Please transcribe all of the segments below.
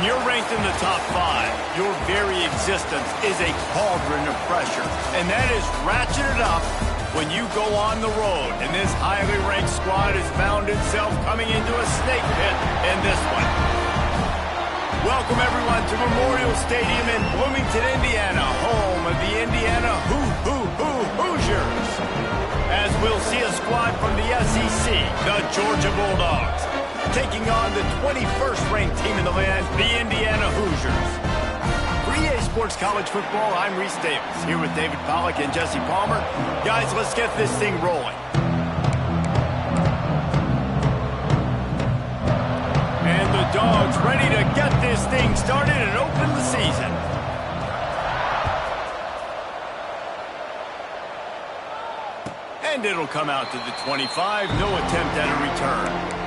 When you're ranked in the top 5, your very existence is a cauldron of pressure. And that is ratcheted up when you go on the road. And this highly ranked squad has found itself coming into a snake pit in this one. Welcome, everyone, to Memorial Stadium in Bloomington, Indiana, home of the Indiana Hoosiers. As we'll see a squad from the SEC, the Georgia Bulldogs, taking on the 21st ranked team in the land, the Indiana Hoosiers. For EA Sports College Football, I'm Reese Davis, here with David Pollack and Jesse Palmer. Guys, let's get this thing rolling. And the Dogs ready to get this thing started and open the season. And it'll come out to the 25, no attempt at a return.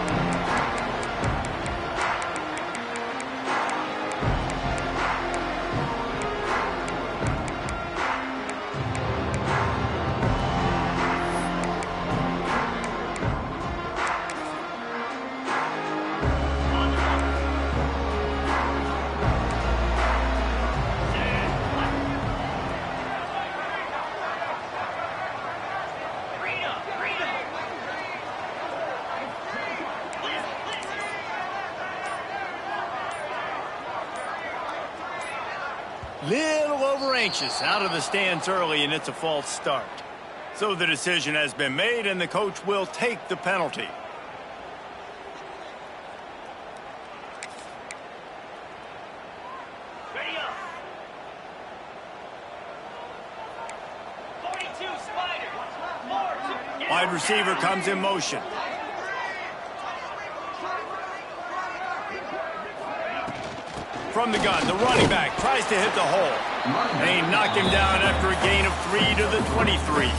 Little over-anxious out of the stands early, and it's a false start. So the decision has been made, and the coach will take the penalty. Ready up. 42 Spider. Wide receiver comes in motion. From the gun, the running back tries to hit the hole. And he knocked him down after a gain of 3 to the 23.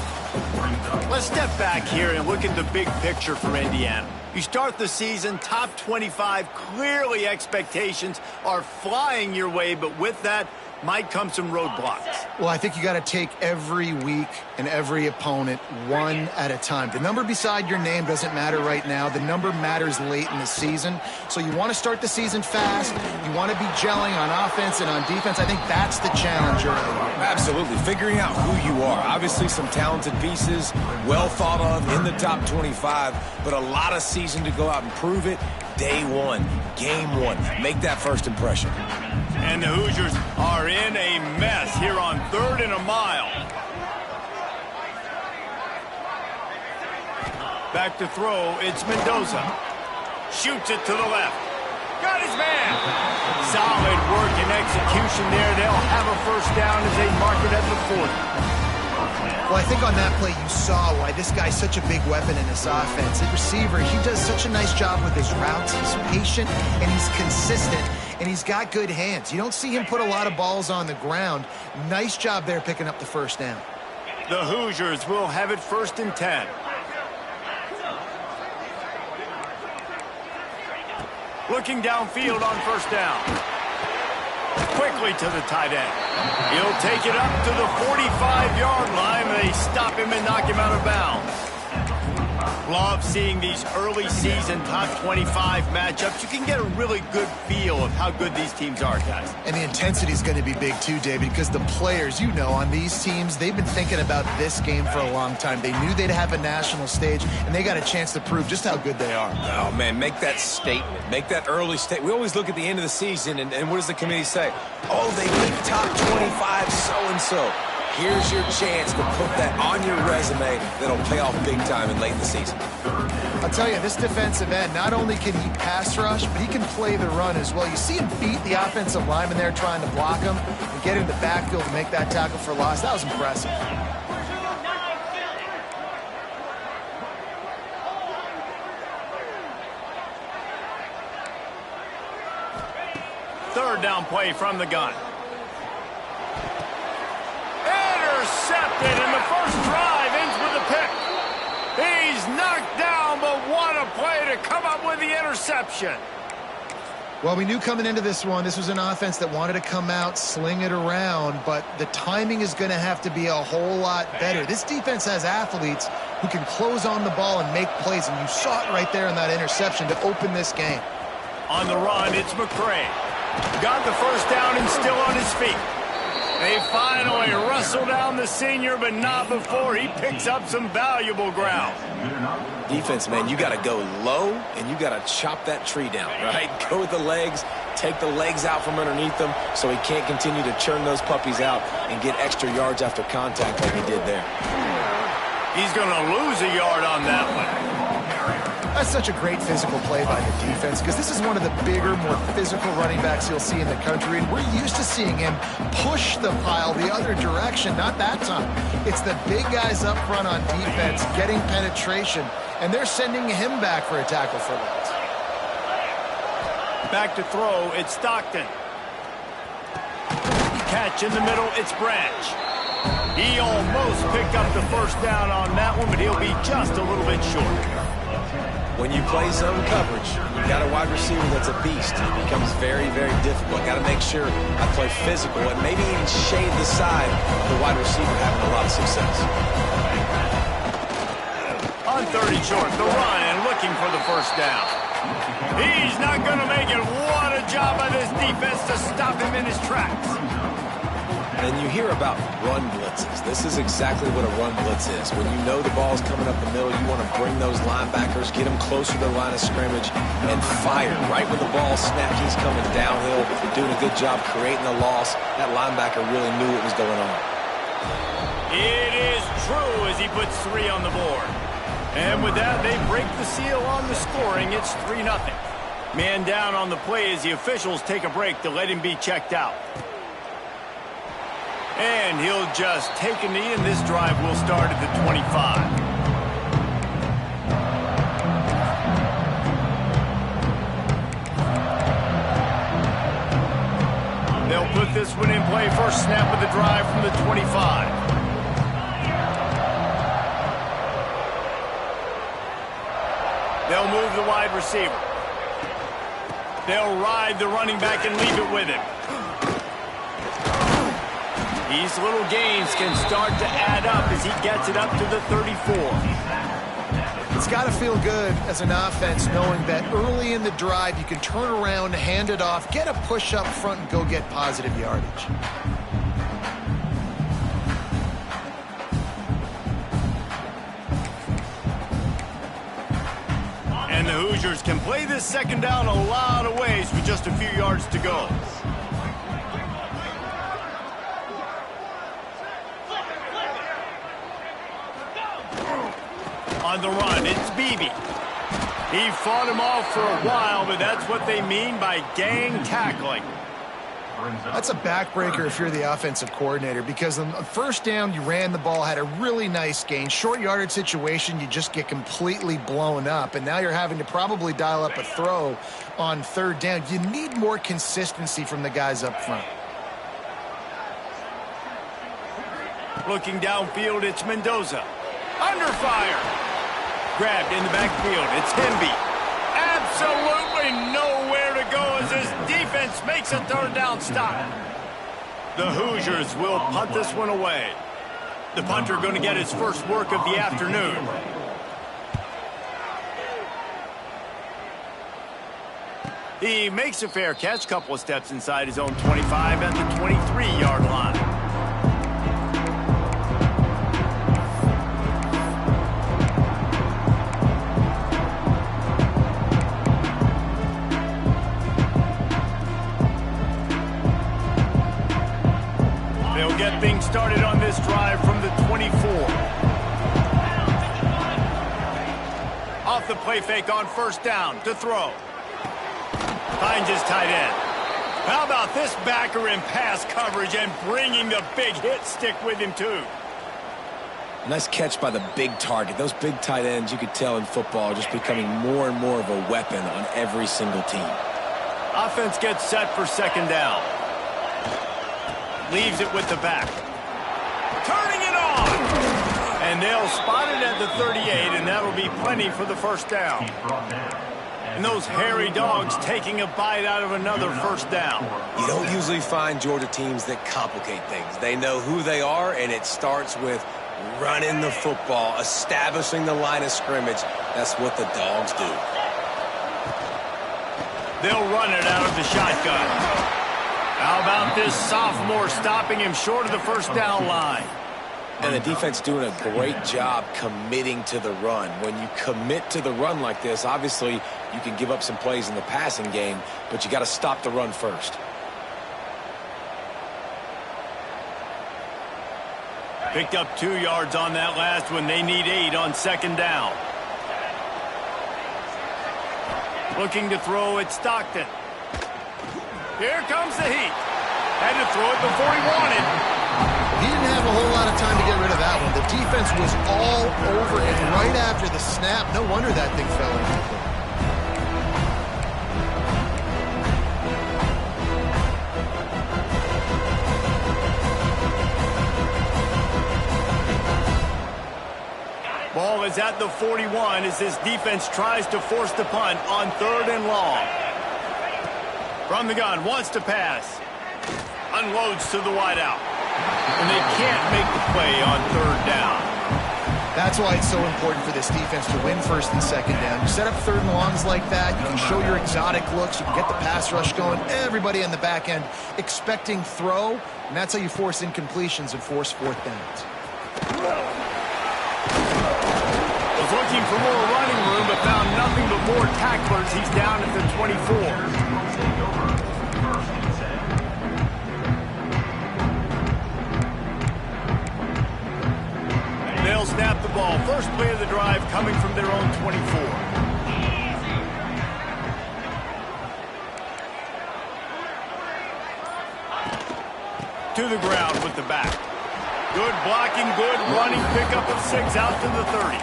Let's step back here and look at the big picture for Indiana. You start the season top 25. Clearly expectations are flying your way, but with that might come some roadblocks. Well, I think you got to take every week and every opponent one at a time. The number beside your name doesn't matter right now. The number matters late in the season. So you want to start the season fast. You want to be gelling on offense and on defense. I think that's the challenge early. Absolutely. Figuring out who you are. Obviously some talented pieces, well thought of in the top 25, but a lot of season to go out and prove it. Day one, game one. Make that first impression. And the Hoosiers are in a mess here on 3rd and a mile. Back to throw, it's Mendoza. Shoots it to the left. Got his man. Solid work and execution there. They'll have a first down as they mark it at the 40. Well, I think on that play you saw why this guy's such a big weapon in this offense. The receiver, he does such a nice job with his routes. He's patient and he's consistent, and he's got good hands. You don't see him put a lot of balls on the ground. Nice job there picking up the first down. The Hoosiers will have it 1st and 10. Looking downfield on 1st down. Quickly to the tight end. He'll take it up to the 45-yard line. They stop him and knock him out of bounds. Love seeing these early season top 25 matchups. You can get a really good feel of how good these teams are, guys. And the intensity is going to be big too, David, because the players, you know, on these teams, they've been thinking about this game for a long time. They knew they'd have a national stage, and they got a chance to prove just how good they are. Oh, man, make that statement. Make that early statement. We always look at the end of the season, and what does the committee say? Oh, they beat top 25 so-and-so. Here's your chance to put that on your resume that'll pay off big time and late in the season. I'll tell you, this defensive end, not only can he pass rush, but he can play the run as well. You see him beat the offensive lineman there trying to block him and get in the backfield to make that tackle for loss. That was impressive. Third down play from the gun. Intercepted, and the first drive ends with a pick. He's knocked down, but what a play to come up with the interception. Well, we knew coming into this one, this was an offense that wanted to come out, sling it around, but the timing is going to have to be a whole lot better. This defense has athletes who can close on the ball and make plays, and you saw it right there in that interception to open this game. On the run, it's McCray. Got the first down and still on his feet. They finally wrestle down the senior, but not before he picks up some valuable ground. Defense, man, you got to go low, and you got to chop that tree down, right? Go with the legs, take the legs out from underneath him so he can't continue to churn those puppies out and get extra yards after contact like he did there. He's going to lose a yard on that one. That's such a great physical play by the defense because this is one of the bigger, more physical running backs you'll see in the country, and we're used to seeing him push the pile the other direction. Not that time. It's the big guys up front on defense getting penetration, and they're sending him back for a tackle for loss. Back to throw, it's Stockton. Catch in the middle, it's Branch. He almost picked up the first down on that one, but he'll be just a little bit short. When you play zone coverage, you got a wide receiver that's a beast. It becomes very, very difficult. Got to make sure I play physical and maybe even shade the side of the wide receiver having a lot of success. On 30 short, the run and looking for the first down. He's not going to make it. What a job by this defense to stop him in his tracks. And you hear about run blitzes. This is exactly what a run blitz is. When you know the ball's coming up the middle, you want to bring those linebackers, get them closer to the line of scrimmage, and fire. Right when the ball snapped, he's coming downhill, doing a good job creating the loss. That linebacker really knew what was going on. It is true as he puts 3 on the board. And with that, they break the seal on the scoring. It's 3-0. Man down on the play as the officials take a break to let him be checked out. And he'll just take a knee, and this drive will start at the 25. They'll put this one in play. First snap of the drive from the 25. They'll move the wide receiver. They'll ride the running back and leave it with him. These little gains can start to add up as he gets it up to the 34. It's got to feel good as an offense knowing that early in the drive you can turn around, hand it off, get a push up front, and go get positive yardage. And the Hoosiers can play this second down a lot of ways with just a few yards to go. On the run, it's Beebe. He fought him off for a while, but that's what they mean by gang tackling. That's a backbreaker if you're the offensive coordinator, because on the first down, you ran the ball, had a really nice gain. Short yardage situation, you just get completely blown up, and now you're having to probably dial up a throw on third down. You need more consistency from the guys up front. Looking downfield, it's Mendoza. Under fire. Grabbed in the backfield. It's Hemby. Absolutely nowhere to go as his defense makes a third down stop. The Hoosiers will punt this one away. The punter going to get his first work of the afternoon. He makes a fair catch, couple of steps inside his own 25 at the 23-yard line. Get things started on this drive from the 24. Off the play fake on first down to throw. Finds his tight end. How about this backer in pass coverage and bringing the big hit stick with him too? Nice catch by the big target. Those big tight ends, you could tell in football, are just becoming more and more of a weapon on every single team. Offense gets set for second down. Leaves it with the back. Turning it on! And they'll spot it at the 38, and that'll be plenty for the first down. And those hairy dogs taking a bite out of another first down. You don't usually find Georgia teams that complicate things. They know who they are, and it starts with running the football, establishing the line of scrimmage. That's what the dogs do. They'll run it out of the shotgun. How about this sophomore stopping him short of the first down line? And the defense doing a great job committing to the run. When you commit to the run like this, obviously you can give up some plays in the passing game, but you got to stop the run first. Picked up 2 yards on that last one. They need 8 on second down. Looking to throw at Stockton. Here comes the heat. Had to throw it before he wanted. He didn't have a whole lot of time to get rid of that one. The defense was all over it right after the snap. No wonder that thing fell in. Ball is at the 41 as this defense tries to force the punt on 3rd and long. From the gun, wants to pass. Unloads to the wideout. And they can't make the play on 3rd down. That's why it's so important for this defense to win 1st and 2nd down. You set up 3rd and longs like that, you can show your exotic looks, you can get the pass rush going, everybody on the back end expecting throw, and that's how you force incompletions and force 4th downs. Was looking for more running room, but found nothing but more tacklers. He's down at the 24. They'll snap the ball. First play of the drive coming from their own 24. To the ground with the back. Good blocking, good running, pickup of 6 out to the 30.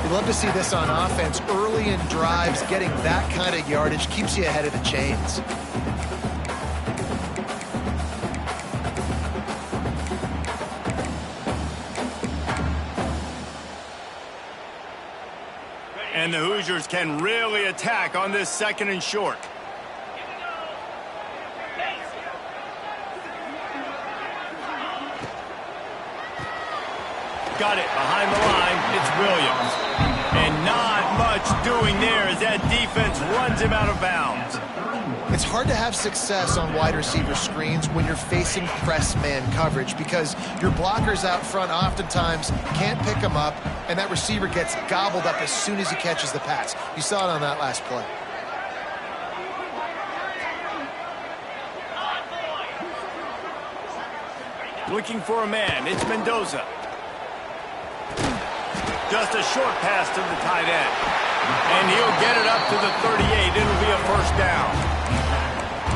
You love to see this on offense. Early in drives, getting that kind of yardage keeps you ahead of the chains. And the Hoosiers can really attack on this 2nd and short. Got it behind the line. It's Williams. And not much doing there as that defense runs him out of bounds. It's hard to have success on wide receiver screens when you're facing press man coverage because your blockers out front oftentimes can't pick them up, and that receiver gets gobbled up as soon as he catches the pass. You saw it on that last play. Looking for a man. It's Mendoza. Just a short pass to the tight end. And he'll get it up to the 38. It'll be a 1st down.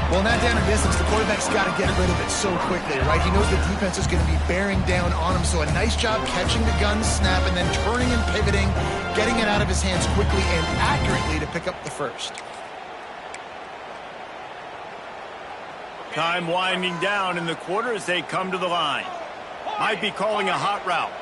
Well, in that down and distance, the quarterback's got to get rid of it so quickly, right? He knows the defense is going to be bearing down on him, so a nice job catching the gun snap and then turning and pivoting, getting it out of his hands quickly and accurately to pick up the 1st. Time winding down in the quarter as they come to the line. Might be calling a hot route.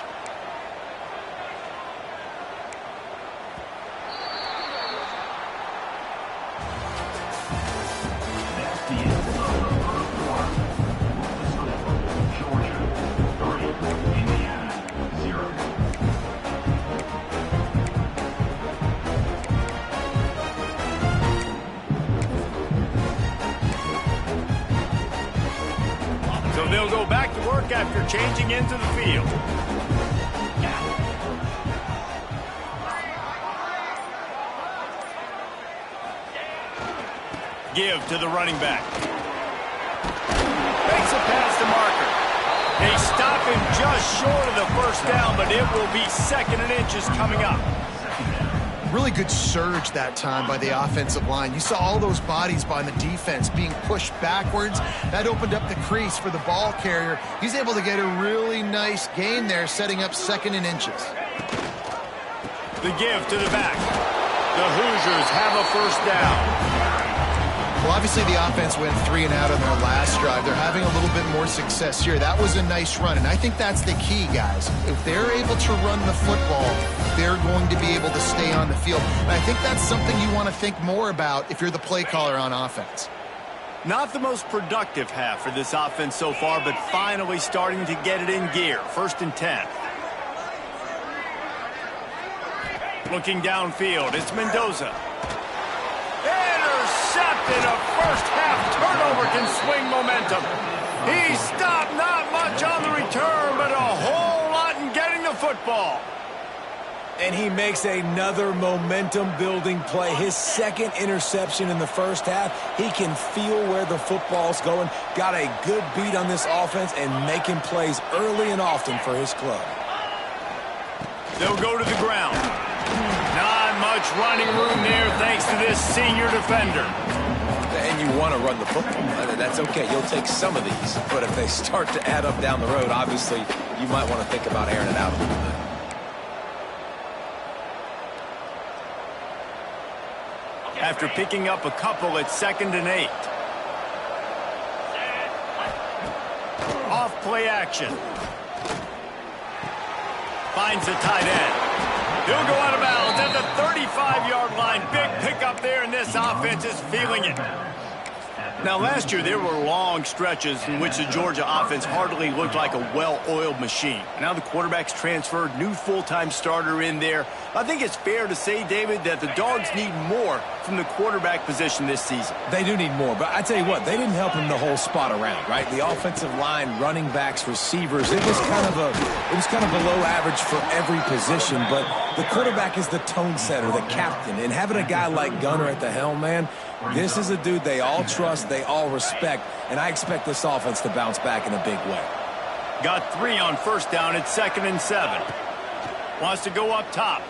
So they'll go back to work after changing into the field. Give to the running back. Makes a pass to Marker. They stop him just short of the 1st down, but it will be 2nd and inches coming up. Really good surge that time by the offensive line. You saw all those bodies by the defense being pushed backwards. That opened up the crease for the ball carrier. He's able to get a really nice gain there, setting up 2nd and inches. The give to the back. The Hoosiers have a 1st down. Well, obviously the offense went 3 and out on their last drive. They're having a little bit more success here. That was a nice run, and I think that's the key, guys. If they're able to run the football, they're going to be able to stay on the field. And I think that's something you want to think more about if you're the play caller on offense. Not the most productive half for this offense so far, but finally starting to get it in gear. 1st and 10. Looking downfield, it's Mendoza. and a first-half turnover can swing momentum. He stopped not much on the return, but a whole lot in getting the football. And he makes another momentum-building play. His second interception in the first half. He can feel where the football's going. Got a good beat on this offense and making plays early and often for his club. They'll go to the ground. Not much running room there thanks to this senior defender. And you want to run the football. That's okay. You'll take some of these. But if they start to add up down the road, obviously, you might want to think about airing it out a little bit. After picking up a couple at 2nd and 8. Off play action. Finds the tight end. He'll go out of bounds at the 35-yard line. Big pickup there, and this offense is feeling it. Now, last year, there were long stretches in which the Georgia offense hardly looked like a well-oiled machine. Now the quarterback's transferred, new full-time starter in there. I think it's fair to say, David, that the Dogs need more from the quarterback position this season. They do need more, but I tell you what, they didn't help him the whole spot around, right? The offensive line, running backs, receivers, it was kind of below average for every position, but the quarterback is the tone setter, the captain, and having a guy like Gunner at the helm, man, this is a dude they all trust, they all respect, and I expect this offense to bounce back in a big way. Got 3 on first down at 2nd and 7. Wants to go up top.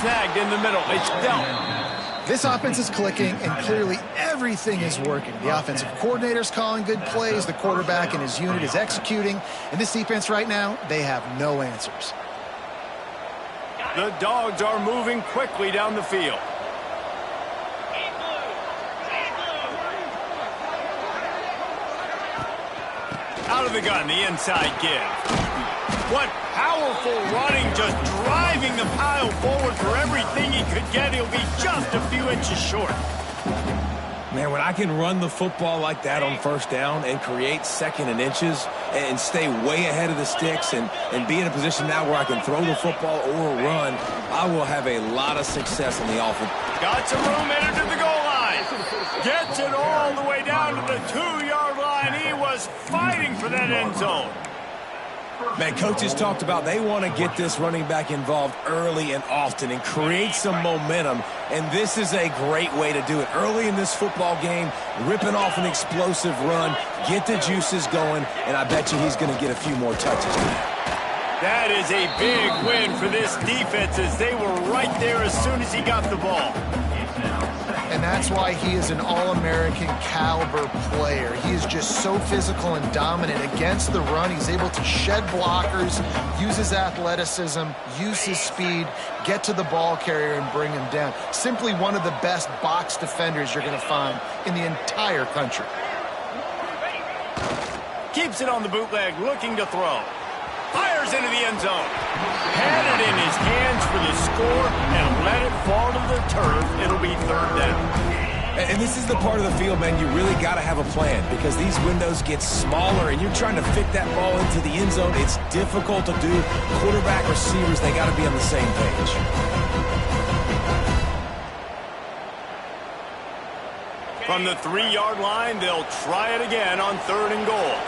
Snagged in the middle. It's dealt. This offense is clicking, and clearly everything is working. The offensive coordinator's calling good plays. The quarterback and his unit is executing. And this defense right now, they have no answers. The Dogs are moving quickly down the field. Out of the gun, the inside give. What powerful running, just driving the pile forward for everything he could get. He'll be just a few inches short. Man, when I can run the football like that on first down and create 2nd and inches and stay way ahead of the sticks and be in a position now where I can throw the football or run, I will have a lot of success on the offense. Got some room headed to the goal line. Gets it all the way down to the 2-yard line. He was fighting for that end zone. Man, coaches talked about they want to get this running back involved early and often and create some momentum, and this is a great way to do it. Early in this football game, ripping off an explosive run, get the juices going, and I bet you he's going to get a few more touches. That is a big win for this defense as they were right there as soon as he got the ball. And that's why he is an All-American caliber player. He is just so physical and dominant against the run. He's able to shed blockers, use his athleticism, use his speed, get to the ball carrier and bring him down. Simply one of the best box defenders you're going to find in the entire country. Keeps it on the bootleg, looking to throw. Fires into the end zone. Had it in his hands for the score and let it fall to the turf. It'll be 3rd down. And this is the part of the field, man, you really got to have a plan because these windows get smaller and you're trying to fit that ball into the end zone. It's difficult to do. Quarterback, receivers, they got to be on the same page. From the 3-yard line, they'll try it again on 3rd and goal.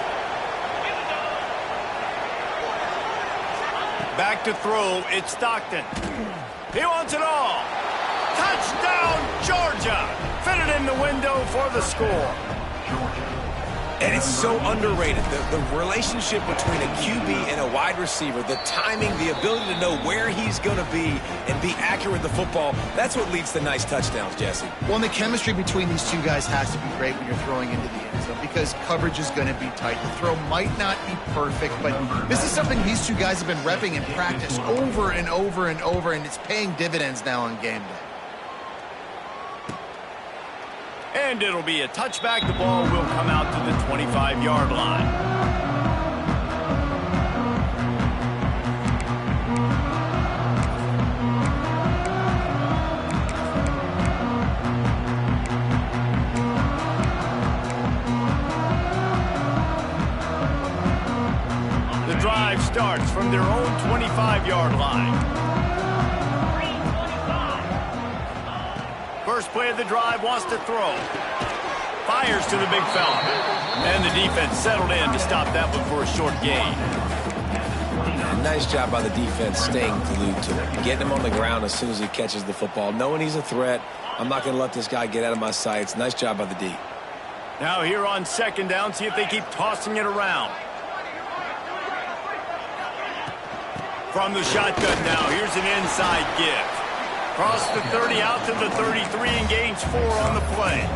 Back to throw, it's Stockton. He wants it all. Touchdown, Georgia. Fitted in the window for the score. And it's so underrated. The relationship between a QB and a wide receiver, the timing, the ability to know where he's going to be and be accurate with the football, that's what leads to nice touchdowns, Jesse. Well, and the chemistry between these two guys has to be great when you're throwing into the end zone because coverage is going to be tight. The throw might not be perfect, but this is something these two guys have been repping in practice over and over and over, and it's paying dividends now on game day. And it'll be a touchback. The ball will come out to the 25-yard line. The drive starts from their own 25-yard line. first play of the drive, wants to throw. Fires to the big fella. And the defense settled in to stop that one for a short gain. Nice job by the defense staying glued to him, getting him on the ground as soon as he catches the football, knowing he's a threat. I'm not going to let this guy get out of my sights. Nice job by the D. Now here on second down, see if they keep tossing it around. From the shotgun now, here's an inside give. Cross the 30 out to the 33 and gains 4 on the play.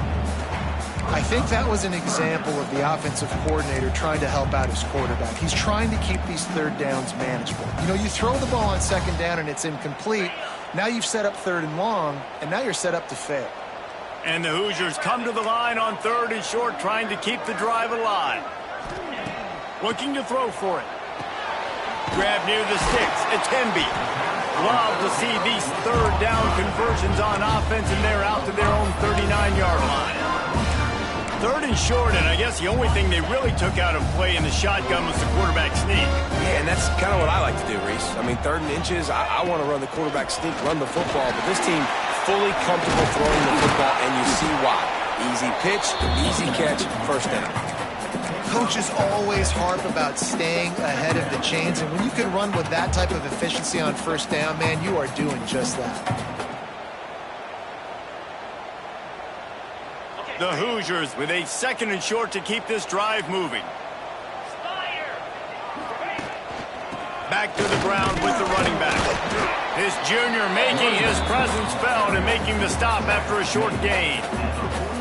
I think that was an example of the offensive coordinator trying to help out his quarterback. He's trying to keep these third downs manageable. You know, you throw the ball on second down and it's incomplete. Now you've set up third and long, and now you're set up to fail. And the Hoosiers come to the line on third and short, trying to keep the drive alive. Looking to throw for it. Grab near the sticks. It's Hemby. Love to see these third down conversions on offense, and they're out to their own 39-yard line. Third and short, and I guess the only thing they really took out of play in the shotgun was the quarterback sneak. Yeah, and that's kind of what I like to do, Reese. I mean, 3rd and inches, I want to run the quarterback sneak, run the football, but this team fully comfortable throwing the football, and you see why. Easy pitch, easy catch, first down. Coaches always harp about staying ahead of the chains, and when you can run with that type of efficiency on first down, man, you are doing just that. The Hoosiers with a 2nd and short to keep this drive moving. Back to the ground with the running back. His junior making his presence felt and making the stop after a short gain.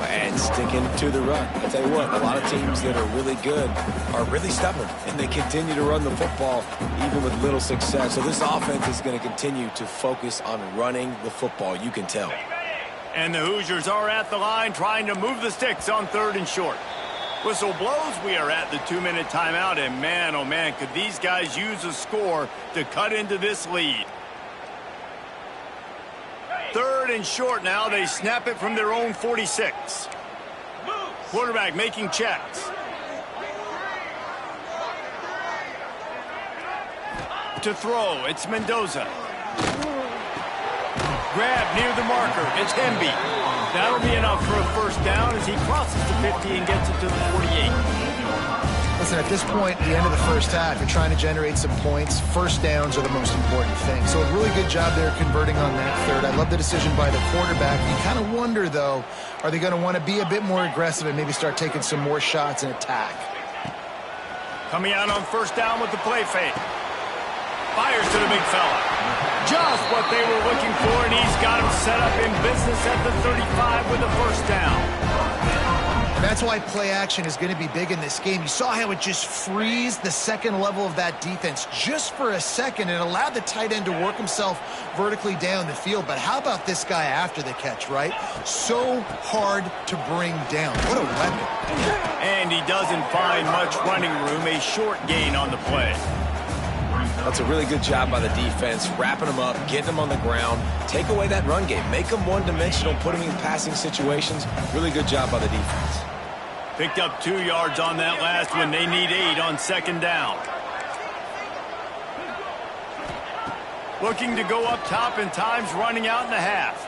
And sticking to the run. I tell you what, a lot of teams that are really good are really stubborn, and they continue to run the football even with little success. So this offense is going to continue to focus on running the football. You can tell. And the Hoosiers are at the line trying to move the sticks on 3rd and short. Whistle blows, we are at the 2-minute timeout, and man, oh man, could these guys use a score to cut into this lead. 3rd and short now, they snap it from their own 46. Quarterback making checks. To throw, it's Mendoza. Grab near the marker. It's Hemby. That'll be enough for a first down as he crosses the 50 and gets it to the 48. Listen, at this point, at the end of the first half, you're trying to generate some points. First downs are the most important thing. So a really good job there converting on that third. I love the decision by the quarterback. You kind of wonder, though, are they going to want to be a bit more aggressive and maybe start taking some more shots and attack? Coming out on first down with the play fake. Fires to the big fella. Just what they were looking for, and he's got him set up in business at the 35 with a first down. And that's why play action is going to be big in this game. You saw how it just frees the second level of that defense just for a second and allowed the tight end to work himself vertically down the field. But how about this guy after the catch, right? So hard to bring down. What a weapon. And he doesn't find much running room, a short gain on the play. That's a really good job by the defense, wrapping them up, getting them on the ground, take away that run game, make them one-dimensional, putting in passing situations. Really good job by the defense. Picked up 2 yards on that last one. They need 8 on second down. Looking to go up top, and time's running out in the half.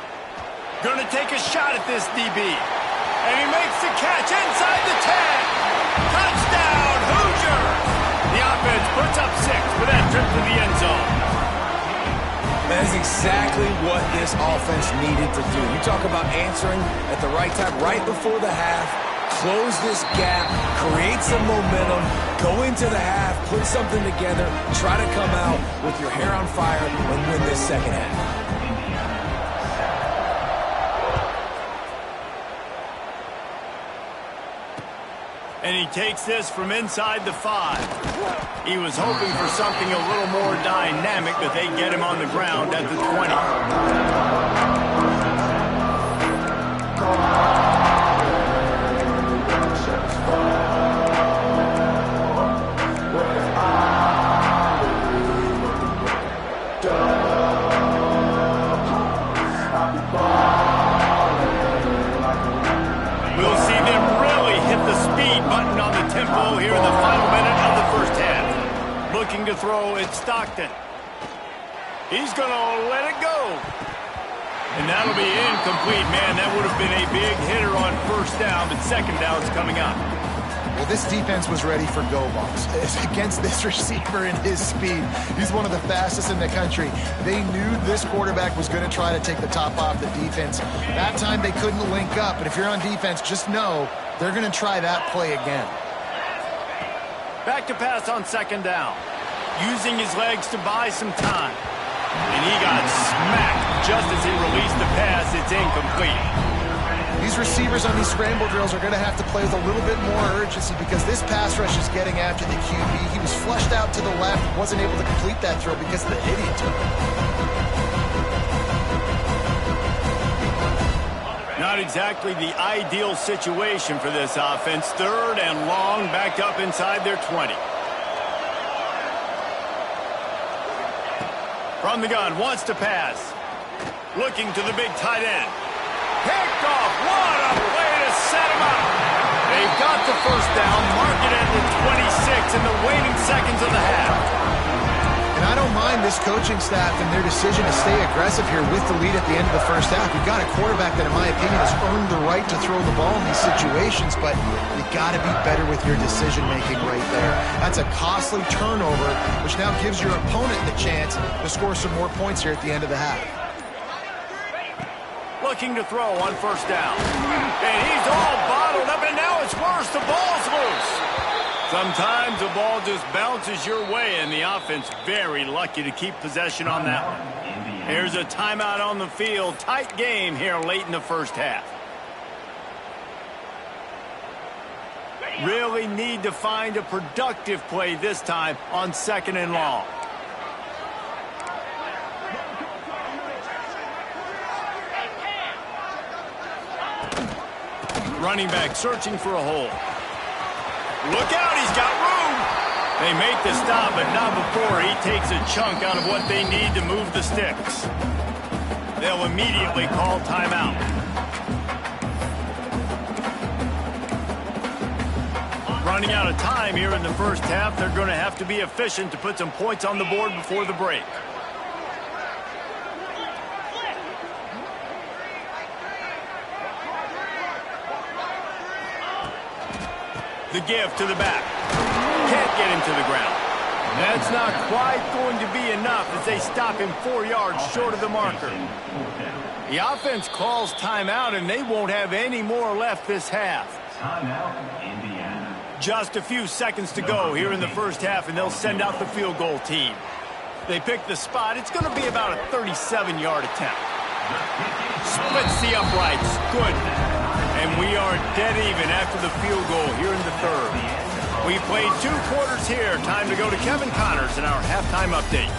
Going to take a shot at this DB. And he makes the catch inside the 10. Touchdown, Hoosiers! The offense puts up 6 for that trip to the end zone. That is exactly what this offense needed to do. You talk about answering at the right time, right before the half, close this gap, create some momentum, go into the half, put something together, try to come out with your hair on fire and win this second half. And he takes this from inside the 5. He was hoping for something a little more dynamic, but they get him on the ground at the 20. We'll see them really hit the speed button on the tempo here in the final minute of the first half. Looking to throw, it's Stockton. He's going to let it go. And that'll be incomplete. Man, that would have been a big hitter on first down, but second down's coming up. Well, this defense was ready for go balls. Against this receiver and his speed, he's one of the fastest in the country. They knew this quarterback was going to try to take the top off the defense. That time they couldn't link up, but if you're on defense, just know they're going to try that play again. Back to pass on second down. Using his legs to buy some time. And he got smacked just as he released the pass. It's incomplete. These receivers on these scramble drills are going to have to play with a little bit more urgency because this pass rush is getting after the QB. He was flushed out to the left, wasn't able to complete that throw because of the hit he took. Not exactly the ideal situation for this offense. Third and long, backed up inside their 20. From the gun, wants to pass. Looking to the big tight end. Picked off. What a way to set him up. They've got the first down. Mark it at the 26 in the waning seconds of the half. And I don't mind this coaching staff and their decision to stay aggressive here with the lead at the end of the first half. You've got a quarterback that, in my opinion, has earned the right to throw the ball in these situations, but you got to be better with your decision-making right there. That's a costly turnover, which now gives your opponent the chance to score some more points here at the end of the half. Looking to throw on first down. And he's all bottled up, and now it's worse. The ball's loose. Sometimes the ball just bounces your way, and the offense very lucky to keep possession on that one. Here's a timeout on the field. Tight game here late in the first half. Really need to find a productive play this time on second and long. Running back searching for a hole. Look out, he's got room. They make the stop, but not before he takes a chunk out of what they need to move the sticks. They'll immediately call timeout. Running out of time here in the first half. They're going to have to be efficient to put some points on the board before the break. The give to the back. Can't get him to the ground. That's not quite going to be enough as they stop him 4 yards short of the marker. The offense calls timeout, and they won't have any more left this half. Indiana. Just a few seconds to go here in the first half, and they'll send out the field goal team. They pick the spot. It's going to be about a 37-yard attempt. Splits the uprights. Good. And we are dead even after the field goal here in the third. We played 2 quarters here. Time to go to Kevin Connors in our halftime update.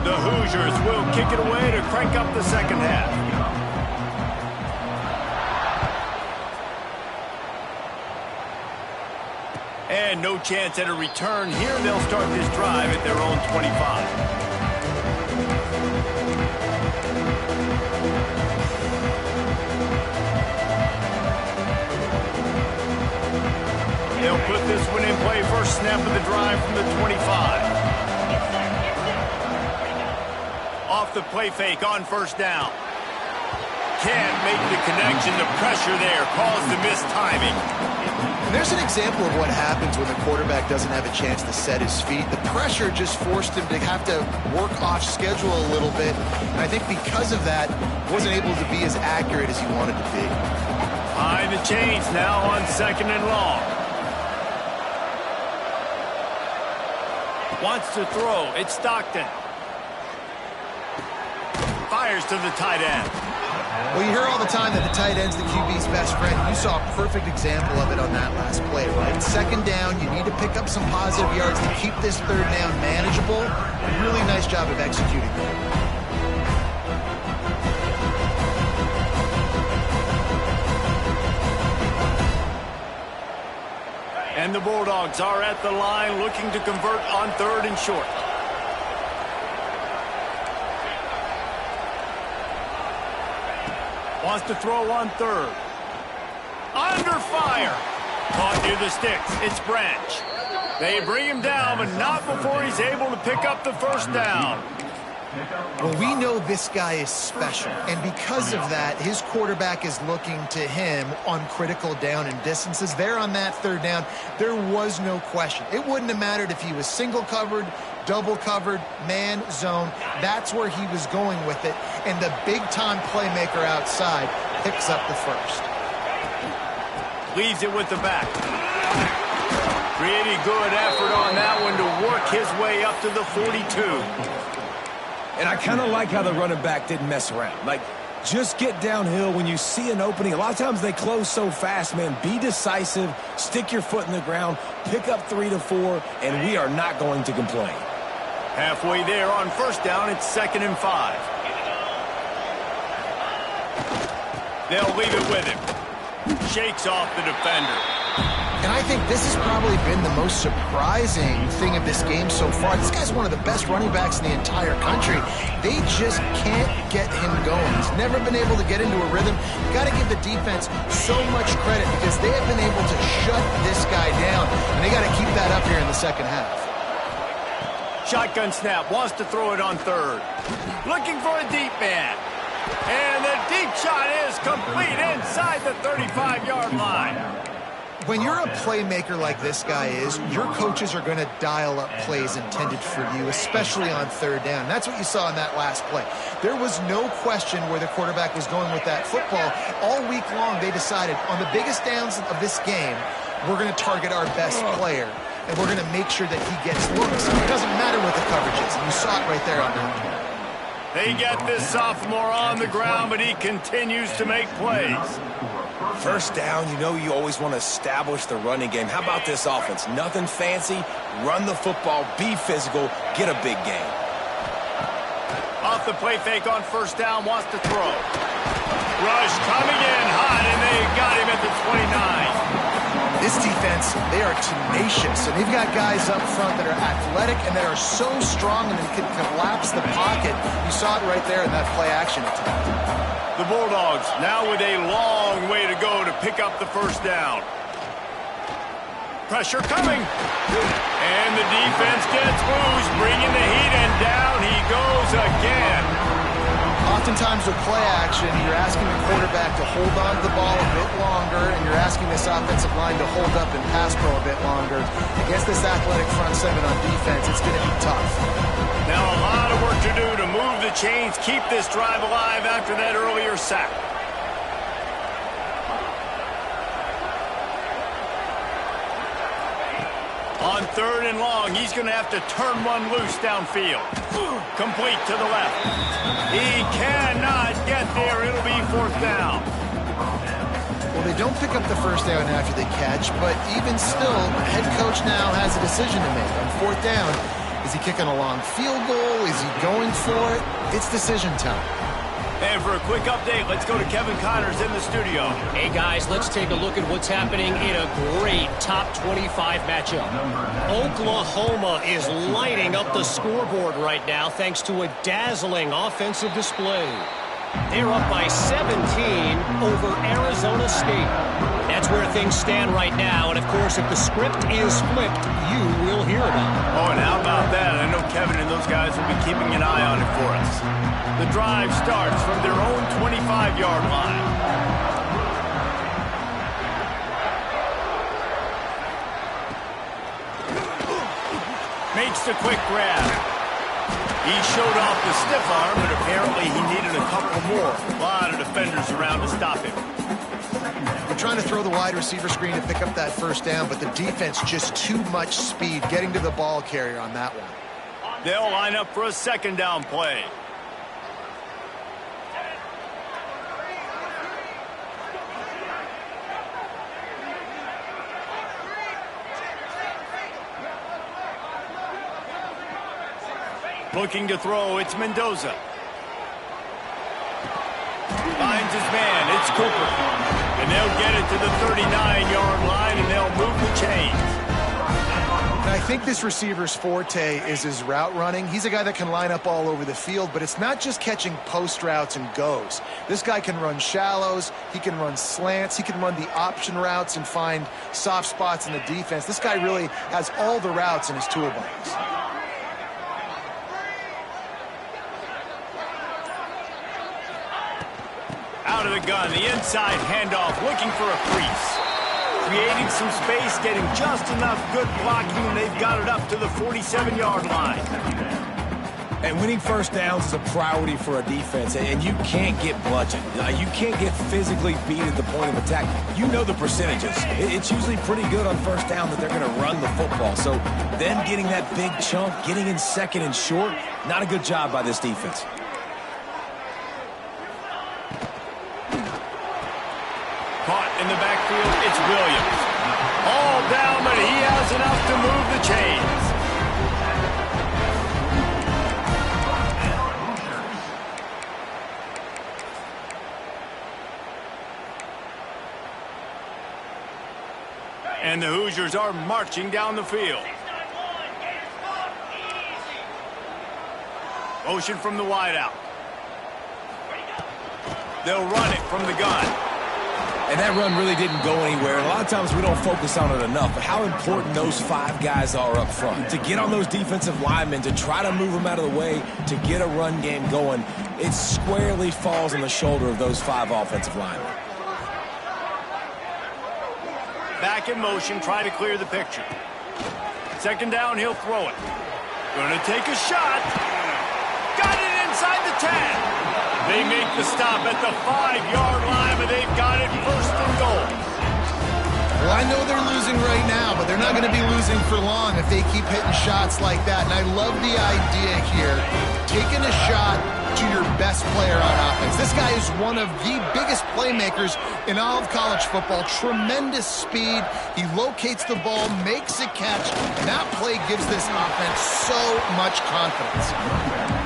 The Hoosiers will kick it away to crank up the second half. And no chance at a return here. They'll start this drive at their own 25. They'll put this one in play. First snap of the drive from the 25. Off the play fake on first down. Can't make the connection. The pressure there caused the missed timing. And there's an example of what happens when the quarterback doesn't have a chance to set his feet. The pressure just forced him to have to work off schedule a little bit. And I think because of that, wasn't able to be as accurate as he wanted to be. Behind the chains now on second and long. Wants to throw. It's Stockton. Fires to the tight end. Well, you hear all the time that the tight end's the QB's best friend. You saw a perfect example of it on that last play, right? Second down, you need to pick up some positive yards to keep this third down manageable. A really nice job of executing that. And the Bulldogs are at the line looking to convert on third and short. Wants to throw on third. Under fire. Caught near the sticks. It's Branch. They bring him down, but not before he's able to pick up the first down. Well, we know this guy is special, and because of that, his quarterback is looking to him on critical down and distances. There on that third down, there was no question. It wouldn't have mattered if he was single covered, double covered, man, zone. That's where he was going with it, and the big-time playmaker outside picks up the first. Leaves it with the back. Pretty good effort on that one to work his way up to the 42. And I kind of like how the running back didn't mess around. Like, just get downhill when you see an opening. A lot of times they close so fast, man. Be decisive, stick your foot in the ground, pick up 3 to 4, and we are not going to complain. Halfway there on first down, it's 2nd and 5. They'll leave it with him. Shakes off the defender. And I think this has probably been the most surprising thing of this game so far. This guy's one of the best running backs in the entire country. They just can't get him going. He's never been able to get into a rhythm. You got to give the defense so much credit because they have been able to shut this guy down, and they got to keep that up here in the second half. Shotgun snap, wants to throw it on third. Looking for a deep man. And the deep shot is complete inside the 35-yard line. When you're a playmaker like this guy is, your coaches are going to dial up plays intended for you, especially on third down. That's what you saw in that last play. There was no question where the quarterback was going with that football. All week long, they decided on the biggest downs of this game, we're going to target our best player, and we're going to make sure that he gets looks. It doesn't matter what the coverage is, and you saw it right there on that play. They get this sophomore on the ground, but he continues to make plays. First down, you know you always want to establish the running game. How about this offense? Nothing fancy. Run the football, be physical, get a big gain. Off the play fake on first down, wants to throw. Rush coming in hot, and they got him at the 29. This defense, they are tenacious, and they've got guys up front that are athletic and that are so strong and they can collapse the pocket. You saw it right there in that play action attempt. The Bulldogs now with a long way to go to pick up the first down. Pressure coming. And the defense gets loose, bringing the heat, and down he goes again. Oftentimes with play action, you're asking the quarterback to hold on to the ball a bit longer, and you're asking this offensive line to hold up and pass pro a bit longer. Against this athletic front seven on defense, it's going to be tough. Now a lot of work to do to move the chains, keep this drive alive after that earlier sack. On third and long, he's going to have to turn one loose downfield. Complete to the left. He cannot get there. It'll be fourth down. Well, they don't pick up the first down after they catch, but even still, the head coach now has a decision to make. On fourth down, is he kicking a long field goal? Is he going for it? It's decision time. And for a quick update, let's go to Kevin Connors in the studio. Hey, guys, let's take a look at what's happening in a great top 25 matchup. Oklahoma is lighting up the scoreboard right now thanks to a dazzling offensive display. They're up by 17 over Arizona State. That's where things stand right now. And, of course, if the script is flipped, you will hear about it. Oh, and how about that? I know Kevin and those guys will be keeping an eye on it for us. The drive starts from their own 25-yard line. Makes the quick grab. He showed off the stiff arm, but apparently he needed a couple more. A lot of defenders around to stop him. We're trying to throw the wide receiver screen to pick up that first down, but the defense just too much speed getting to the ball carrier on that one. They'll line up for a second down play. Looking to throw, it's Mendoza. Finds his man, it's Cooper. And they'll get it to the 39-yard line, and they'll move the chains. And I think this receiver's forte is his route running. He's a guy that can line up all over the field, but it's not just catching post routes and goes. This guy can run shallows, he can run slants, he can run the option routes and find soft spots in the defense. This guy really has all the routes in his toolbox. out of the gun. The inside handoff, looking for a crease. Creating some space, getting just enough good blocking, and they've got it up to the 47-yard line. And winning first downs is a priority for a defense, and you can't get bludgeoned. You can't get physically beat at the point of attack. You know the percentages. It's usually pretty good on first down that they're going to run the football. So then getting that big chunk, getting in second and short, not a good job by this defense. Caught in the backfield, it's Williams. All down, but he has enough to move the chains. And the Hoosiers are marching down the field. Motion from the wideout. They'll run it from the gun. And that run really didn't go anywhere. And a lot of times we don't focus on it enough, but how important those 5 guys are up front. To get on those defensive linemen, to try to move them out of the way, to get a run game going, it squarely falls on the shoulder of those 5 offensive linemen. Back in motion, try to clear the picture. Second down, he'll throw it. Gonna take a shot. Got it inside the 10. They make the stop at the 5-yard line, but they've got it first and goal. Well, I know they're losing right now, but they're not going to be losing for long if they keep hitting shots like that. And I love the idea here, taking a shot to your best player on offense. This guy is one of the biggest playmakers in all of college football. Tremendous speed. He locates the ball, makes a catch, and that play gives this offense so much confidence.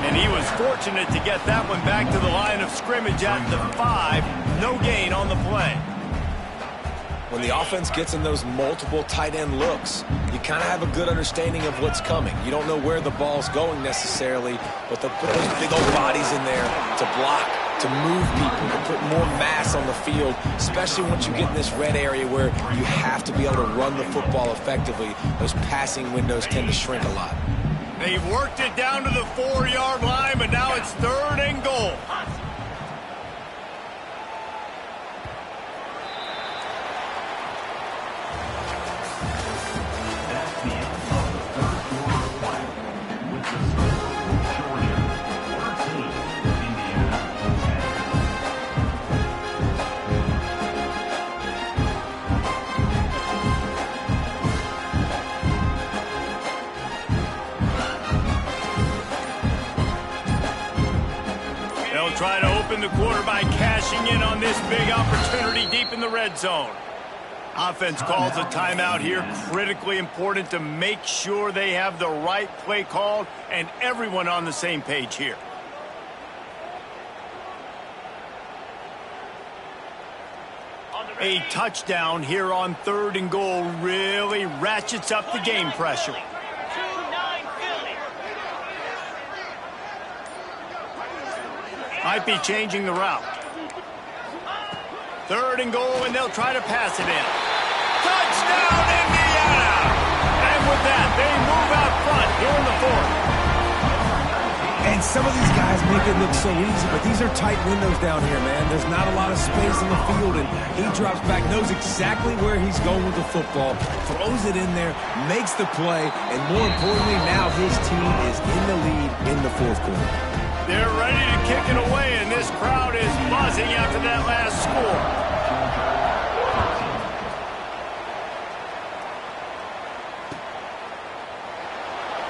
And he was fortunate to get that one back to the line of scrimmage at the 5. No gain on the play. When the offense gets in those multiple tight end looks, you kind of have a good understanding of what's coming. You don't know where the ball's going necessarily, but they'll put those big old bodies in there to block, to move people, to put more mass on the field, especially once you get in this red area where you have to be able to run the football effectively. Those passing windows tend to shrink a lot. They've worked it down to the 4-yard line, but now it's third and goal. Try to open the quarter by cashing in on this big opportunity deep in the red zone. Offense calls a timeout here. Critically important to make sure they have the right play called and everyone on the same page here. A touchdown here on third and goal really ratchets up the game pressure. Might be changing the route. Third and goal, and they'll try to pass it in. Touchdown, Indiana! And with that, they move out front here in the 4th. And some of these guys make it look so easy, but these are tight windows down here, man. There's not a lot of space in the field, and he drops back, knows exactly where he's going with the football, throws it in there, makes the play, and more importantly, now his team is in the lead in the 4th quarter. They're ready to kick it away, and this crowd is buzzing after that last score.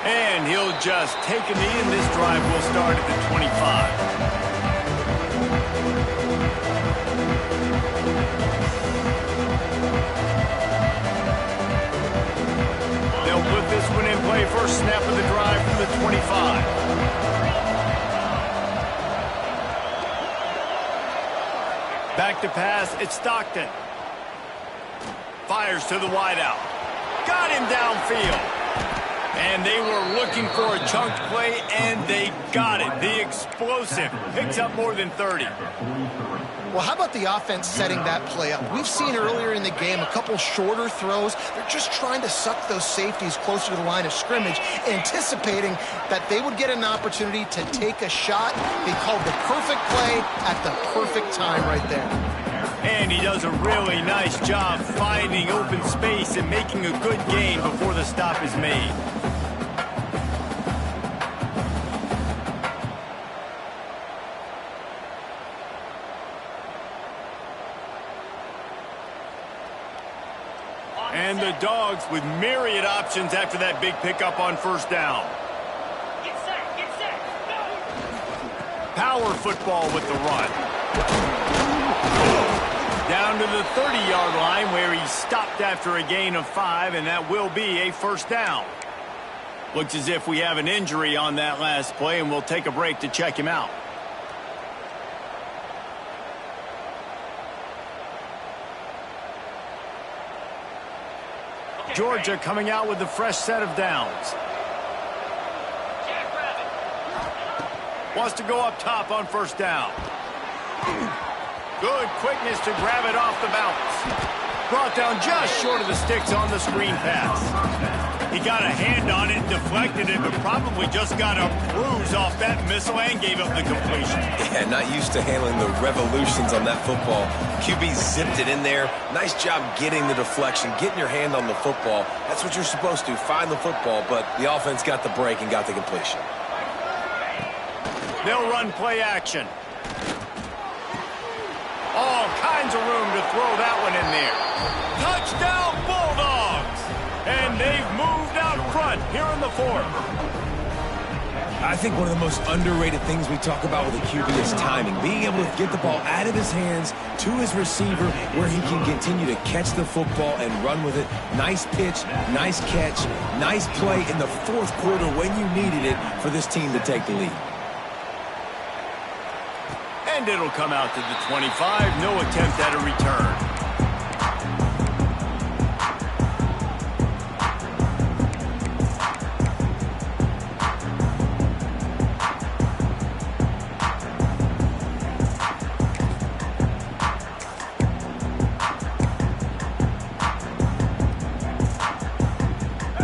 And he'll just take a knee, and this drive will start at the 25. They'll put this one in play. First snap of the drive from the 25. Back to pass, it's Stockton. Fires to the wideout. Got him downfield. And they were looking for a chunk play, and they got it. The explosive picks up more than 30. Well, how about the offense setting that play up? We've seen earlier in the game a couple shorter throws. They're just trying to suck those safeties closer to the line of scrimmage, anticipating that they would get an opportunity to take a shot. They called the perfect play at the perfect time right there. And he does a really nice job finding open space and making a good gain before the stop is made. And the Dogs with myriad options after that big pickup on first down. Get set, go! Power football with the run. Down to the 30-yard line where he stopped after a gain of 5, and that will be a first down. Looks as if we have an injury on that last play, and we'll take a break to check him out. Georgia coming out with a fresh set of downs. Wants to go up top on first down. Good quickness to grab it off the bounce. Brought down just short of the sticks on the screen pass. He got a hand on it, deflected it, but probably just got a bruise off that missile and gave up the completion. Yeah, not used to handling the revolutions on that football. QB zipped it in there. Nice job getting the deflection, getting your hand on the football. That's what you're supposed to, find the football, but the offense got the break and got the completion. They'll run play action. All kinds of room to throw that one in there. Touchdown Bulldogs! And they've moved out front here in the fourth. I think one of the most underrated things we talk about with a QB is timing. Being able to get the ball out of his hands to his receiver where he can continue to catch the football and run with it. Nice pitch, nice catch, nice play in the fourth quarter when you needed it for this team to take the lead. And it'll come out to the 25. No attempt at a return.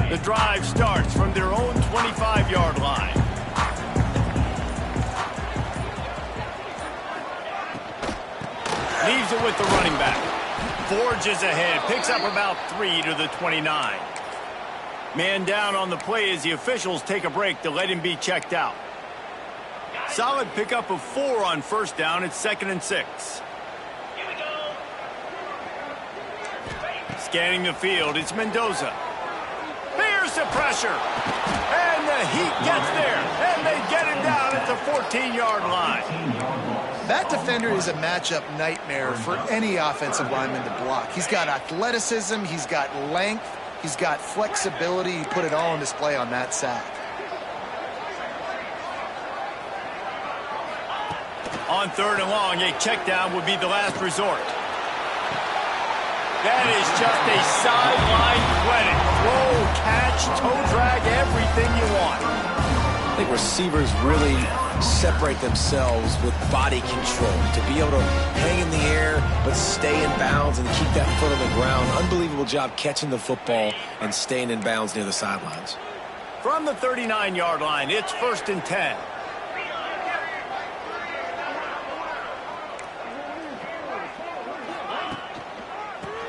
The drive starts from their own 25-yard line. Leaves it with the running back. Forges ahead, picks up about 3 to the 29. Man down on the play as the officials take a break to let him be checked out. Solid pickup of 4 on first down. It's 2nd and 6. Here we go. Scanning the field, it's Mendoza. Here's the pressure. And the heat gets there. And they get it down at the 14-yard line. That defender is a matchup nightmare for any offensive lineman to block. He's got athleticism, he's got length, he's got flexibility. He put it all on display on that sack. On 3rd and long, a check down would be the last resort. That is just a sideline credit. Throw, catch, toe drag, everything you want. I think receivers really separate themselves with body control to be able to hang in the air but stay in bounds and keep that foot on the ground. Unbelievable job catching the football and staying in bounds near the sidelines. From the 39-yard line, it's 1st and 10.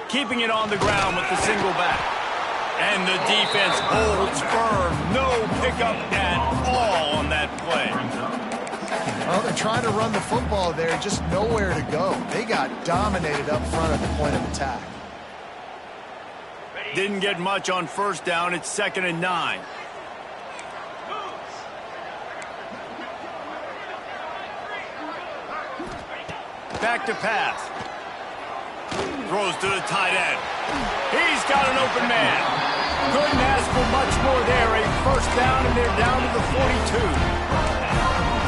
Keeping it on the ground with the single back. And the defense holds firm. No pickup at all on that play. Well, they're trying to run the football there, just nowhere to go. They got dominated up front at the point of attack. Didn't get much on first down. It's 2nd and 9. Back to pass. Throws to the tight end. He's got an open man. Couldn't ask for much more there. A first down, and they're down to the 42.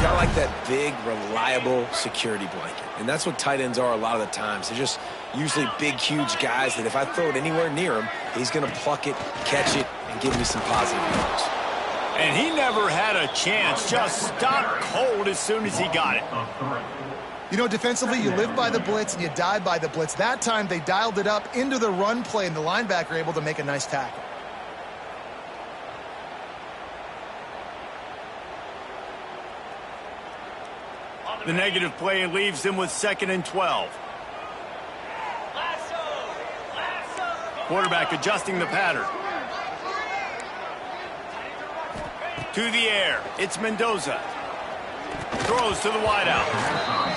Kind of like that big, reliable security blanket. And that's what tight ends are a lot of the times. They're just usually big, huge guys that if I throw it anywhere near him, he's going to pluck it, catch it, and give me some positive yards. And he never had a chance. Just stopped cold as soon as he got it. You know, defensively, you live by the blitz and you die by the blitz. That time, they dialed it up into the run play, and the linebacker able to make a nice tackle. The negative play leaves him with 2nd and 12. Quarterback adjusting the pattern. To the air. It's Mendoza. Throws to the wideout.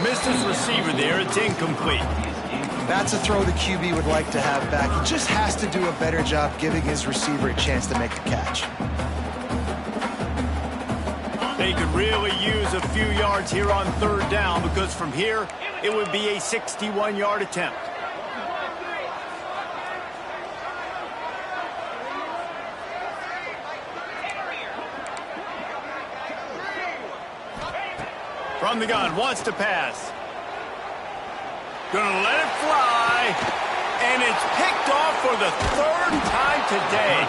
Missed his receiver there. It's incomplete. That's a throw the QB would like to have back. He just has to do a better job giving his receiver a chance to make a catch. They could really use a few yards here on 3rd down, because from here, it would be a 61-yard attempt. From the gun, wants to pass. Gonna let it fly, and it's picked off for the 3rd time today.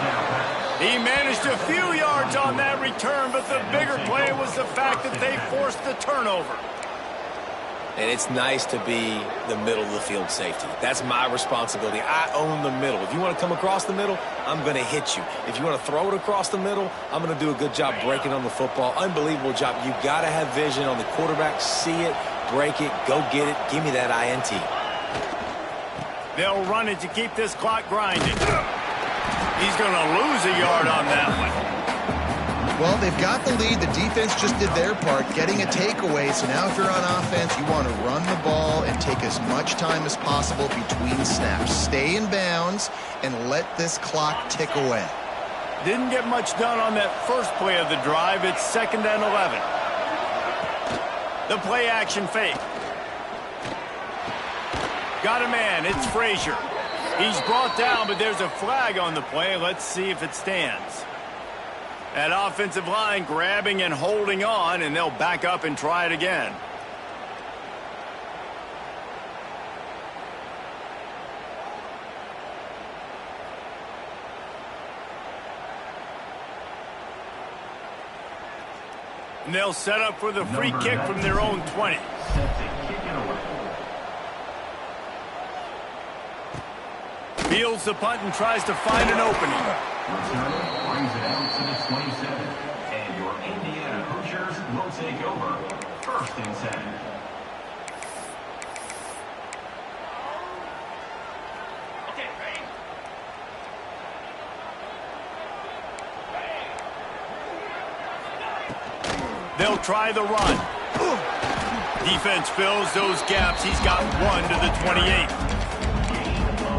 He managed a few yards on that return, but the bigger play was the fact that they forced the turnover. And it's nice to be the middle of the field safety. That's my responsibility. I own the middle. If you want to come across the middle, I'm going to hit you. If you want to throw it across the middle, I'm going to do a good job breaking on the football. Unbelievable job. You got to have vision on the quarterback. See it, break it, go get it. Give me that INT. They'll run it to keep this clock grinding. He's going to lose a yard on that one. Well, they've got the lead. The defense just did their part, getting a takeaway. So now if you're on offense, you want to run the ball and take as much time as possible between snaps. Stay in bounds and let this clock tick away. Didn't get much done on that first play of the drive. It's 2nd and 11. The play action fake. Got a man. It's Frazier. He's brought down, but there's a flag on the play. Let's see if it stands. That offensive line grabbing and holding on, and they'll back up and try it again. And they'll set up for the free kick from their own 20. Fields the punt and tries to find an opening. Return brings it out to the 27. And your Indiana Hoosiers will take over. 1st and 10. Okay, ready? They'll try the run. Defense fills those gaps. He's got 1 to the 28.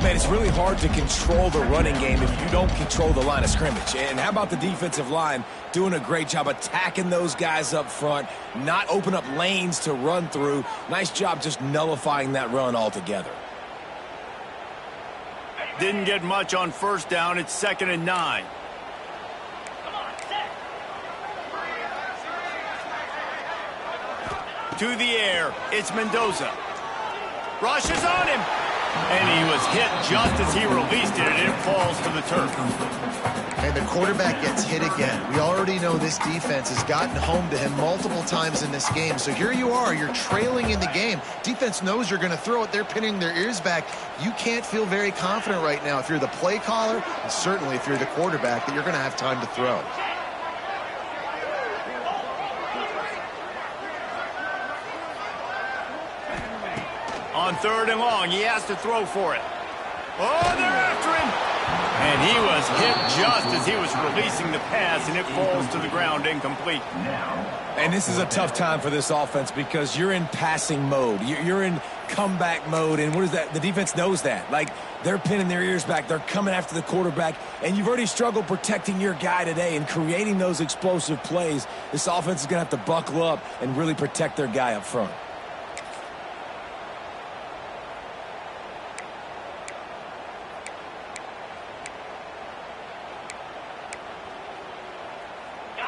Man, it's really hard to control the running game if you don't control the line of scrimmage. And how about the defensive line doing a great job attacking those guys up front, not open up lanes to run through. Nice job just nullifying that run altogether. Didn't get much on 1st down. It's 2nd and 9. Come on, set. To the air. It's Mendoza. Rushes on him. And he was hit just as he released it, and it falls to the turf. And the quarterback gets hit again. We already know this defense has gotten home to him multiple times in this game. So here you are. You're trailing in the game. Defense knows you're going to throw it. They're pinning their ears back. You can't feel very confident right now if you're the play caller, and certainly if you're the quarterback, that you're going to have time to throw. On 3rd and long, he has to throw for it. Oh, they're after him. And he was hit just as he was releasing the pass, and it falls to the ground incomplete. And this is a tough time for this offense because you're in passing mode. You're in comeback mode, and what is that? The defense knows that. Like, they're pinning their ears back. They're coming after the quarterback, and you've already struggled protecting your guy today and creating those explosive plays. This offense is going to have to buckle up and really protect their guy up front.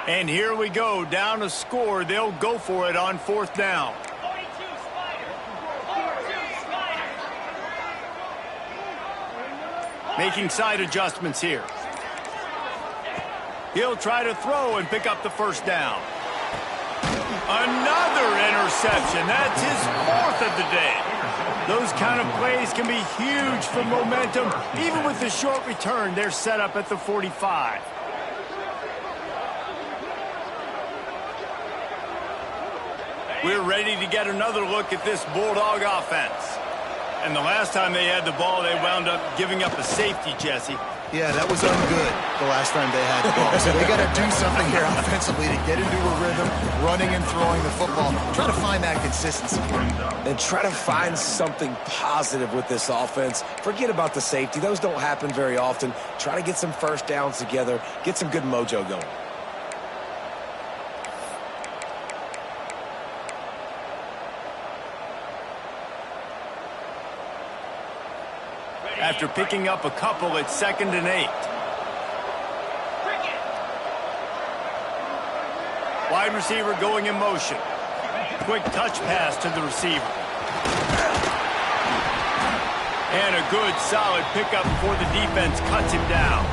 And here we go, down a score. They'll go for it on 4th down. 42 Spider. 42 Spider. Making side adjustments here. He'll try to throw and pick up the first down. Another interception. That's his 4th of the day. Those kind of plays can be huge for momentum. Even with the short return, they're set up at the 45. We're ready to get another look at this Bulldog offense. And the last time they had the ball, they wound up giving up a safety, Jesse. Yeah, that was ungood the last time they had the ball. So they got to do something here offensively to get into a rhythm, running and throwing the football. Try to find that consistency. And try to find something positive with this offense. Forget about the safety. Those don't happen very often. Try to get some first downs together. Get some good mojo going. After picking up a couple, it's 2nd and 8. Wide receiver going in motion. Quick touch pass to the receiver. And a good, solid pickup before the defense cuts him down.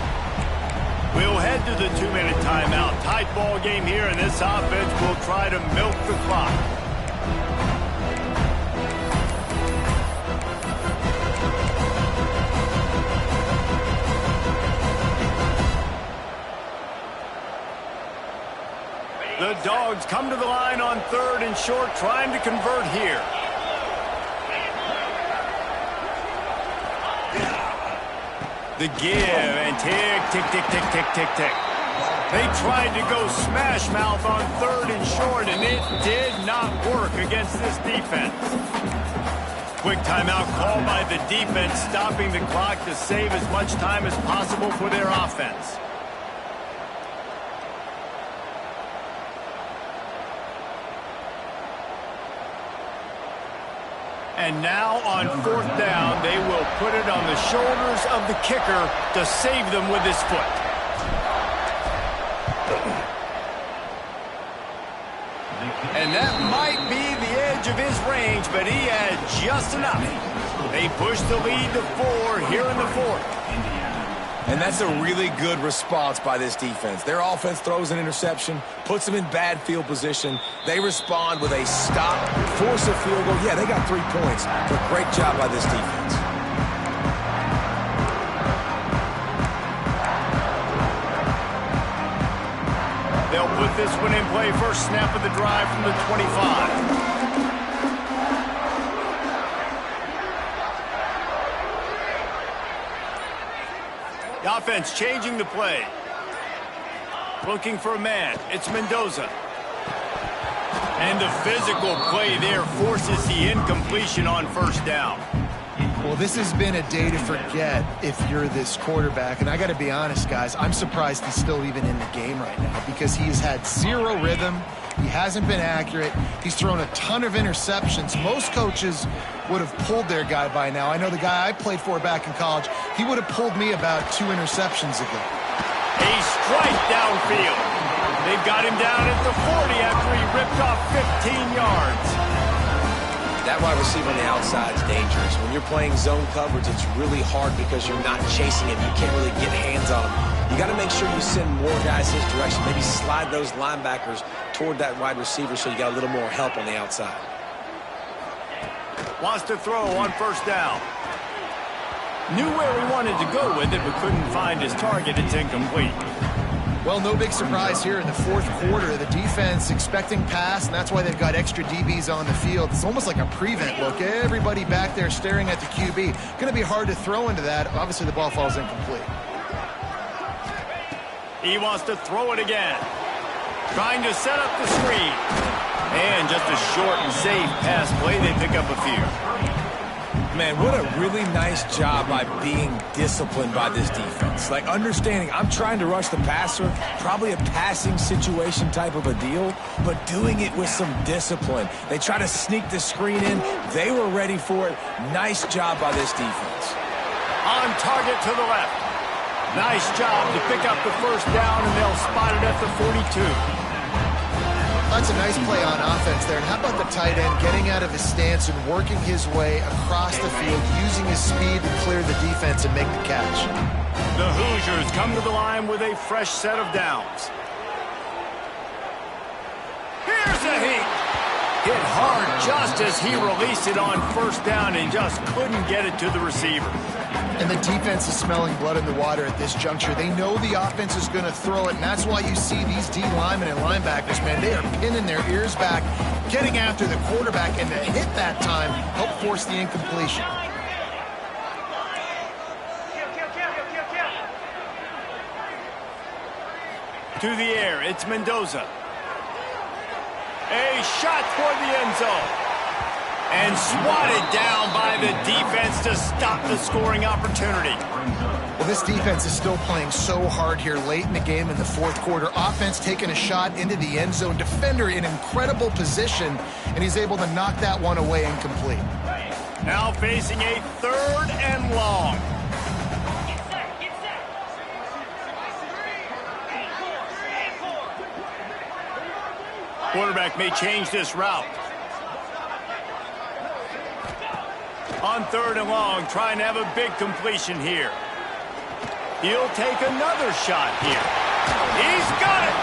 We'll head to the 2-minute timeout. Tight ball game here, and this offense will try to milk the clock. The Dogs come to the line on 3rd and short, trying to convert here. The give and tick, tick, tick, tick, tick, tick, tick. They tried to go smash mouth on 3rd and short, and it did not work against this defense. Quick timeout called by the defense, stopping the clock to save as much time as possible for their offense. And now on 4th down, they will put it on the shoulders of the kicker to save them with his foot. And that might be the edge of his range, but he had just enough. They push the lead to 4 here in the 4th. And that's a really good response by this defense. Their offense throws an interception, puts them in bad field position. They respond with a stop, force a field goal. Yeah, they got 3 points, but great job by this defense. They'll put this one in play. First snap of the drive from the 25. The offense changing the play. Looking for a man. It's Mendoza. And the physical play there forces the incompletion on 1st down. Well, this has been a day to forget if you're this quarterback. And I got to be honest, guys, I'm surprised he's still even in the game right now because he has had 0 rhythm. He hasn't been accurate. He's thrown a ton of interceptions. Most coaches would have pulled their guy by now. I know the guy I played for back in college, he would have pulled me about 2 interceptions ago. A strike downfield. They've got him down at the 40 after he ripped off 15 yards. That wide receiver on the outside is dangerous. When you're playing zone coverage, it's really hard because you're not chasing him. You can't really get hands on him. You got to make sure you send more guys his direction. Maybe slide those linebackers toward that wide receiver so you got a little more help on the outside. Wants to throw on 1st down. Knew where he wanted to go with it, but couldn't find his target. It's incomplete. Well, no big surprise here in the 4th quarter. The defense expecting pass, and that's why they've got extra DBs on the field. It's almost like a prevent look. Everybody back there staring at the QB. Going to be hard to throw into that. Obviously, the ball falls incomplete. He wants to throw it again. Trying to set up the screen. And just a short and safe pass play. They pick up a few. Man, what a really nice job by being disciplined by this defense. Like understanding I'm trying to rush the passer, probably a passing situation type of a deal, but doing it with some discipline. They try to sneak the screen in. They were ready for it. Nice job by this defense. On target to the left. Nice job to pick up the 1st down, and they'll spot it at the 42. That's a nice play on offense there. And how about the tight end getting out of his stance and working his way across the field, using his speed to clear the defense and make the catch. The Hoosiers come to the line with a fresh set of downs. Here's a heat. Hit hard just as he released it on first down and just couldn't get it to the receiver. And the defense is smelling blood in the water at this juncture. They know the offense is going to throw it, and that's why you see these D linemen and linebackers, man, they are pinning their ears back, getting after the quarterback, and the hit that time helped force the incompletion. To the air, it's Mendoza. A shot toward the end zone. And swatted down by the defense to stop the scoring opportunity. Well, this defense is still playing so hard here late in the game in the fourth quarter. Offense taking a shot into the end zone. Defender in incredible position, and he's able to knock that one away incomplete. Now facing a 3rd and long. Quarterback may change this route. On 3rd and long, trying to have a big completion here. He'll take another shot here. He's got it.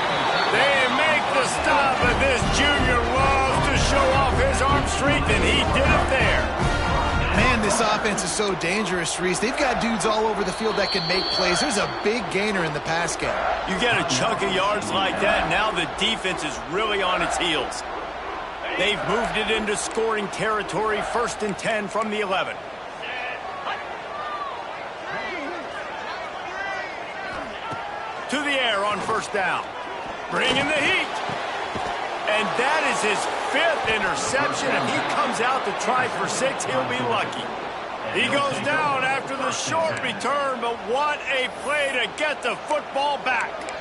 They make the stop, but this junior loves to show off his arm strength, and he did it there. Man, this offense is so dangerous, Reese. They've got dudes all over the field that can make plays. There's a big gainer in the pass game. You get a chunk of yards like that, now the defense is really on its heels. They've moved it into scoring territory, 1st and 10 from the 11. To the air on 1st down. Bringing the heat. And that is his 5th interception. If he comes out to try for 6, he'll be lucky. He goes down after the short return, but what a play to get the football back.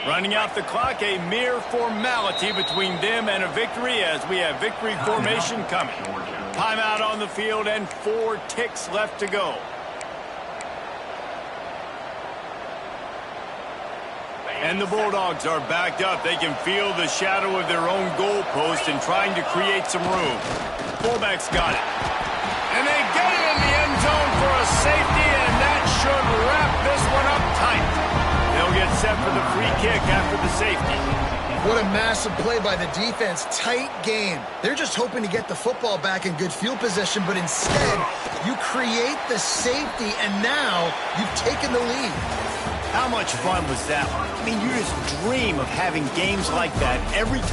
Running out the clock, a mere formality between them and a victory as we have victory formation coming. Timeout on the field and 4 ticks left to go. And the Bulldogs are backed up. They can feel the shadow of their own goalpost and trying to create some room. Fullback's got it. And they get it in the end zone for a safety, and that should wrap this one up tight. They'll get set for the free kick after the safety. What a massive play by the defense. Tight game. They're just hoping to get the football back in good field position, but instead, you create the safety, and now you've taken the lead. How much fun was that one? I mean, you just dream of having games like that every time.